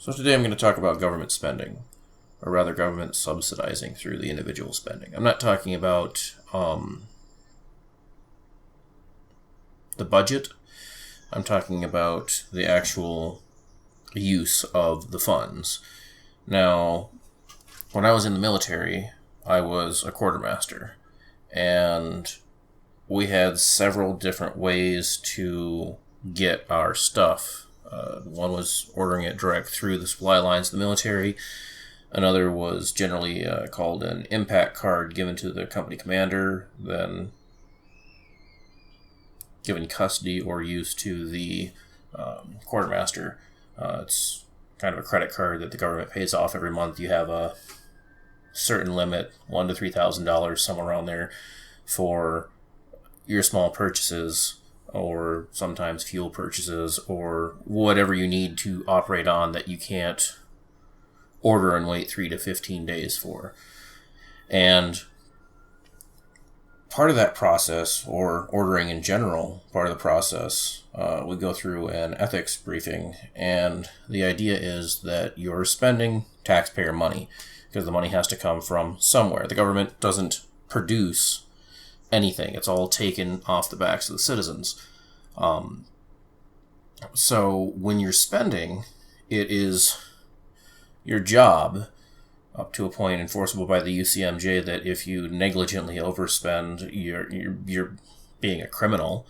So today I'm going to talk about government spending, or rather government subsidizing through the individual spending. I'm not talking about the budget. I'm talking about the actual use of the funds. Now, when I was in the military, I was a quartermaster, and we had several different ways to get our stuff. One was ordering it direct through the supply lines of the military. Another was generally called an impact card given to the company commander, then given custody or use to the quartermaster. It's kind of a credit card that the government pays off every month. You have a certain limit, $1,000 to $3,000, somewhere around there, for your small purchases, or sometimes fuel purchases, or whatever you need to operate on that you can't order and wait 3 to 15 days for. And part of that process, or ordering in general, part of the process, we go through an ethics briefing, and the idea is that you're spending taxpayer money, because the money has to come from somewhere. The government doesn't produce anything. It's all taken off the backs of the citizens. So when you're spending, it is your job, up to a point enforceable by the UCMJ, that if you negligently overspend, you're being a criminal.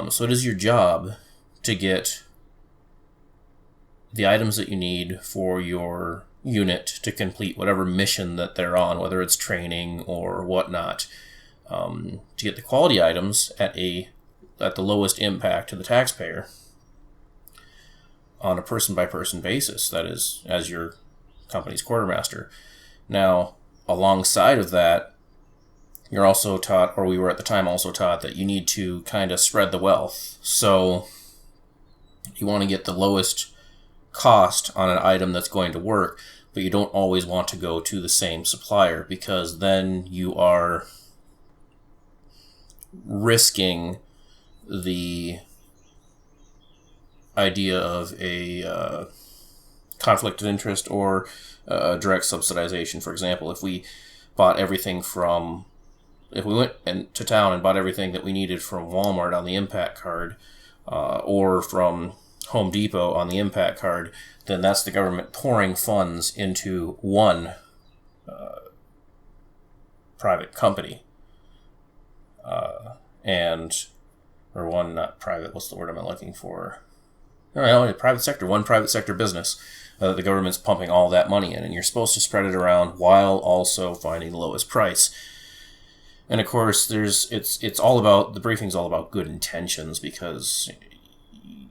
So it is your job to get the items that you need for your unit to complete whatever mission that they're on, whether it's training or whatnot. To get the quality items at the lowest impact to the taxpayer on a person-by-person basis, that is, as your company's quartermaster. Now, alongside of that, you're also taught, or we were at the time also taught, that you need to kind of spread the wealth. So you want to get the lowest cost on an item that's going to work, but you don't always want to go to the same supplier, because then you are risking the idea of a conflict of interest or direct subsidization. For example, if we went to town and bought everything that we needed from Walmart on the impact card, or from Home Depot on the impact card, then that's the government pouring funds into one private company. Or one, not private, what's the word I'm looking for? Private sector, one private sector business. The government's pumping all that money in, and you're supposed to spread it around while also finding the lowest price. And of course, the briefing's all about good intentions, because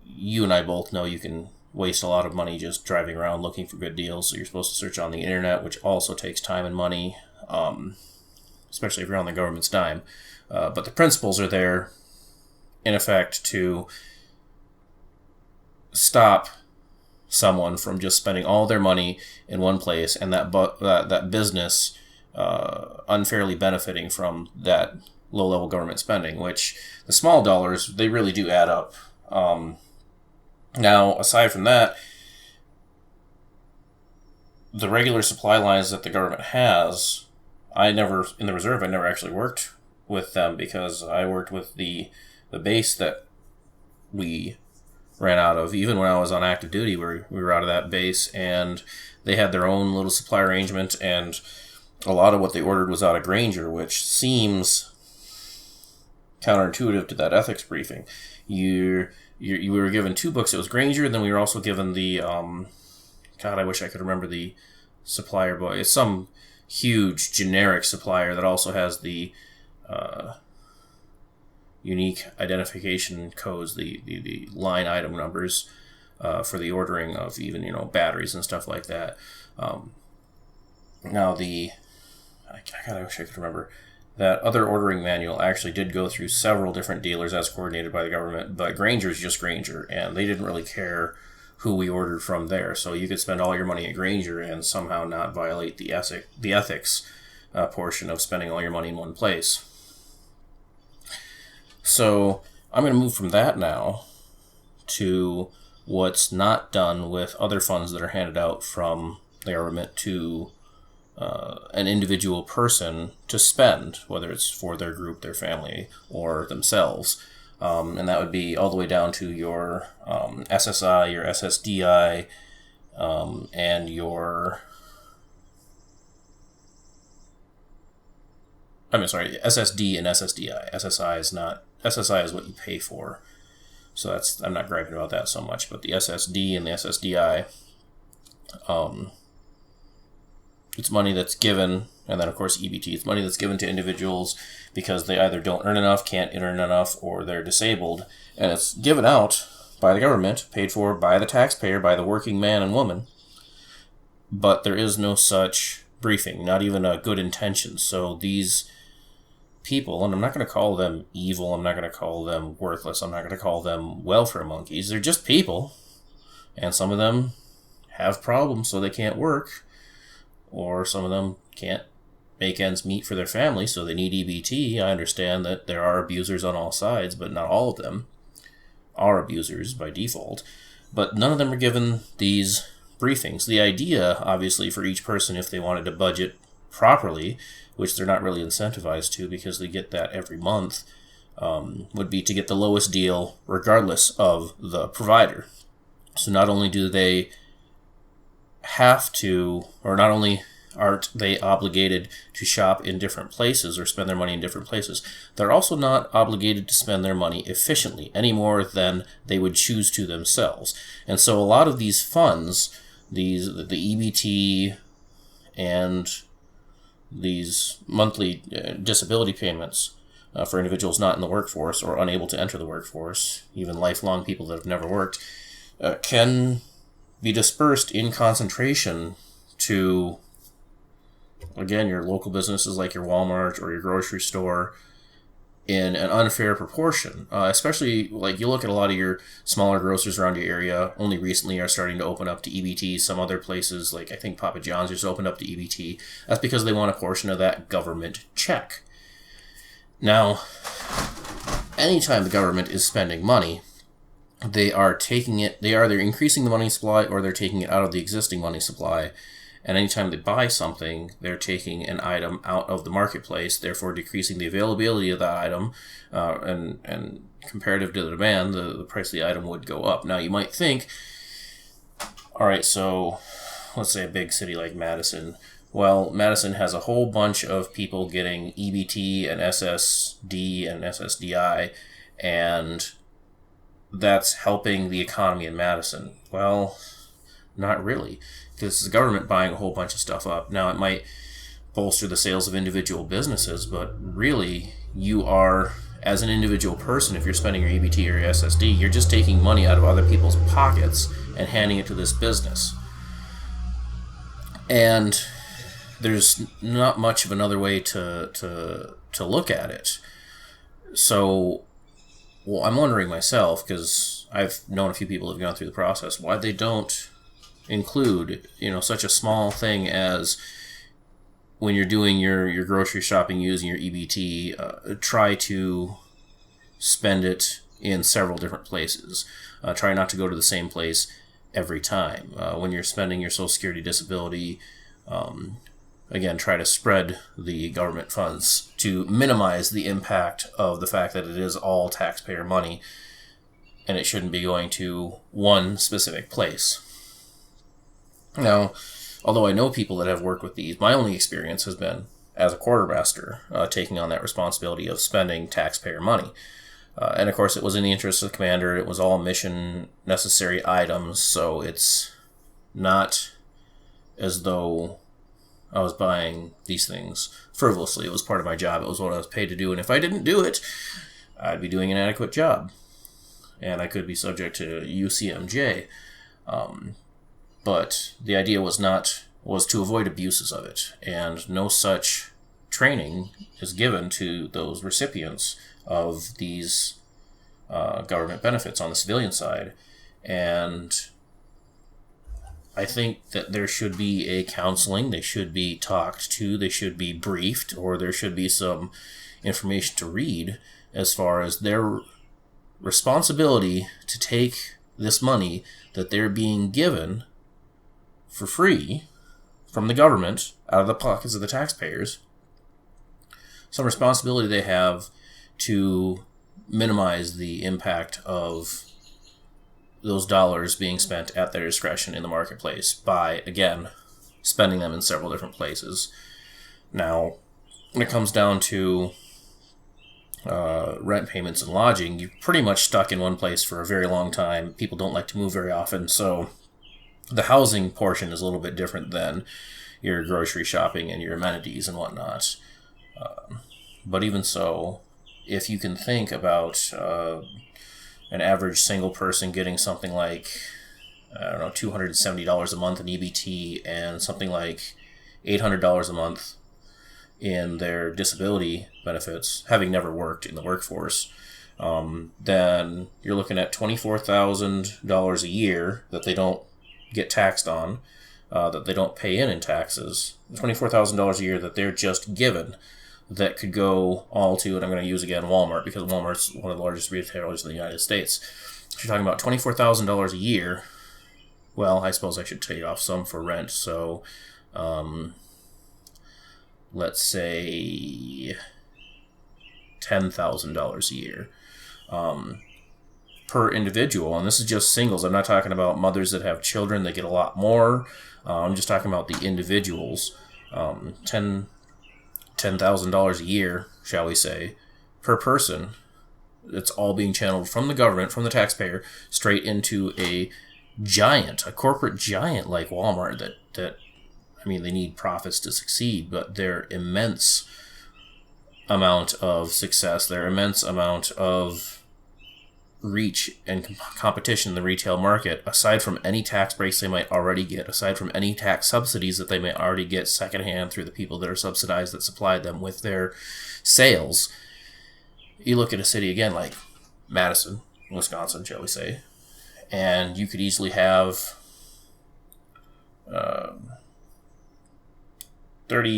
you and I both know you can waste a lot of money just driving around looking for good deals. So you're supposed to search on the internet, which also takes time and money, especially if you're on the government's dime. But the principles are there, in effect, to stop someone from just spending all their money in one place, and that business unfairly benefiting from that low-level government spending, which the small dollars, they really do add up. Now, aside from that, the regular supply lines that the government has, in the reserve, I never actually worked with them, because I worked with the base that we ran out of. Even when I was on active duty, we were out of that base, and they had their own little supply arrangement, and a lot of what they ordered was out of Granger, which seems counterintuitive to that ethics briefing. You were given 2 books. It was Granger, and then we were also given the I wish I could remember the supplier book. It's some huge generic supplier that also has the unique identification codes, the line item numbers for the ordering of even batteries and stuff like that. Now I wish I could remember. That other ordering manual actually did go through several different dealers as coordinated by the government, but Granger is just Granger, and they didn't really care who we ordered from there. So you could spend all your money at Granger and somehow not violate the ethics portion of spending all your money in one place. So I'm going to move from that now to what's not done with other funds that are handed out from the government to an individual person to spend, whether it's for their group, their family, or themselves. And that would be all the way down to your SSI, your SSDI, and your... SSD and SSDI. SSI is what you pay for. So I'm not griping about that so much, but the SSD and the SSDI, it's money that's given, and then of course EBT, it's money that's given to individuals because they either don't earn enough, can't earn enough, or they're disabled, and it's given out by the government, paid for by the taxpayer, by the working man and woman, but there is no such briefing, not even a good intention. So these people, and I'm not going to call them evil, I'm not going to call them worthless, I'm not going to call them welfare monkeys, they're just people, and some of them have problems so they can't work, or some of them can't make ends meet for their family, so they need EBT. I understand that there are abusers on all sides, but not all of them are abusers by default. But none of them are given these briefings. The idea, obviously, for each person, if they wanted to budget properly, which they're not really incentivized to because they get that every month, would be to get the lowest deal regardless of the provider. So not only do they have to, or not only aren't they obligated to shop in different places or spend their money in different places, they're also not obligated to spend their money efficiently any more than they would choose to themselves. And so a lot of these funds, the EBT and these monthly disability payments for individuals not in the workforce or unable to enter the workforce, even lifelong people that have never worked, can be dispersed in concentration to, again, your local businesses like your Walmart or your grocery store in an unfair proportion. Especially, like, you look at a lot of your smaller grocers around your area, only recently are starting to open up to EBT. Some other places, like I think Papa John's, just opened up to EBT. That's because they want a portion of that government check. Now, anytime the government is spending money, they're increasing the money supply or they're taking it out of the existing money supply. And anytime they buy something, they're taking an item out of the marketplace, therefore decreasing the availability of that item, and comparative to the demand, the price of the item would go up. Now, you might think, all right, so let's say a big city like Madison. Well, Madison has a whole bunch of people getting EBT and SSD and SSDI, and that's helping the economy in Madison. Well, not really, because it's the government buying a whole bunch of stuff up. Now, it might bolster the sales of individual businesses, but really, you are, as an individual person, if you're spending your EBT or your SSD, you're just taking money out of other people's pockets and handing it to this business. And there's not much of another way to look at it. So, well, I'm wondering myself, because I've known a few people who've gone through the process, why they don't include, such a small thing as when you're doing your grocery shopping using your EBT, try to spend it in several different places. Try not to go to the same place every time. When you're spending your Social Security disability, again, try to spread the government funds to minimize the impact of the fact that it is all taxpayer money and it shouldn't be going to one specific place. Now, although I know people that have worked with these, my only experience has been as a quartermaster, taking on that responsibility of spending taxpayer money. And of course, it was in the interest of the commander. It was all mission necessary items, so it's not as though I was buying these things frivolously. It was part of my job. It was what I was paid to do, and if I didn't do it, I'd be doing an inadequate job, and I could be subject to UCMJ. But the idea was to avoid abuses of it, and no such training is given to those recipients of these government benefits on the civilian side. And I think that there should be a counseling, they should be talked to, they should be briefed, or there should be some information to read as far as their responsibility to take this money that they're being given for free from the government out of the pockets of the taxpayers, some responsibility they have to minimize the impact of those dollars being spent at their discretion in the marketplace by, again, spending them in several different places. Now, when it comes down to rent payments and lodging, you're pretty much stuck in one place for a very long time. People don't like to move very often, so the housing portion is a little bit different than your grocery shopping and your amenities and whatnot. But even so, if you can think about an average single person getting something like, I don't know, $270 a month in EBT and something like $800 a month in their disability benefits, having never worked in the workforce, then you're looking at $24,000 a year that they don't get taxed on, that they don't pay in taxes, $24,000 a year that they're just given, that could go all to, and I'm going to use again Walmart, because Walmart's one of the largest retailers in the United States. If you're talking about $24,000 a year, well, I suppose I should take off some for rent, so let's say $10,000 a year per individual, and this is just singles. I'm not talking about mothers that have children that get a lot more. I'm just talking about the individuals. $10,000 a year, shall we say, per person. It's all being channeled from the government, from the taxpayer, straight into a corporate giant like Walmart that I mean, they need profits to succeed, but their immense amount of success, their immense amount of reach and competition in the retail market, aside from any tax breaks they might already get, aside from any tax subsidies that they may already get secondhand through the people that are subsidized that supplied them with their sales, you look at a city again like Madison, Wisconsin, shall we say, and you could easily have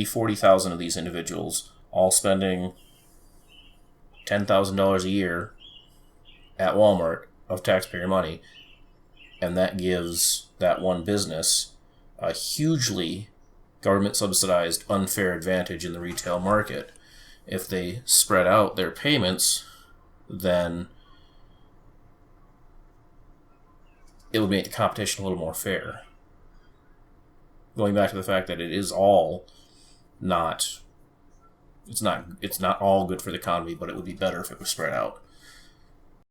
40,000 of these individuals all spending $10,000 a year at Walmart of taxpayer money, and that gives that one business a hugely government subsidized unfair advantage in the retail market. If they spread out their payments, then it would make the competition a little more fair. Going back to the fact that it is all not all good for the economy, but it would be better if it was spread out.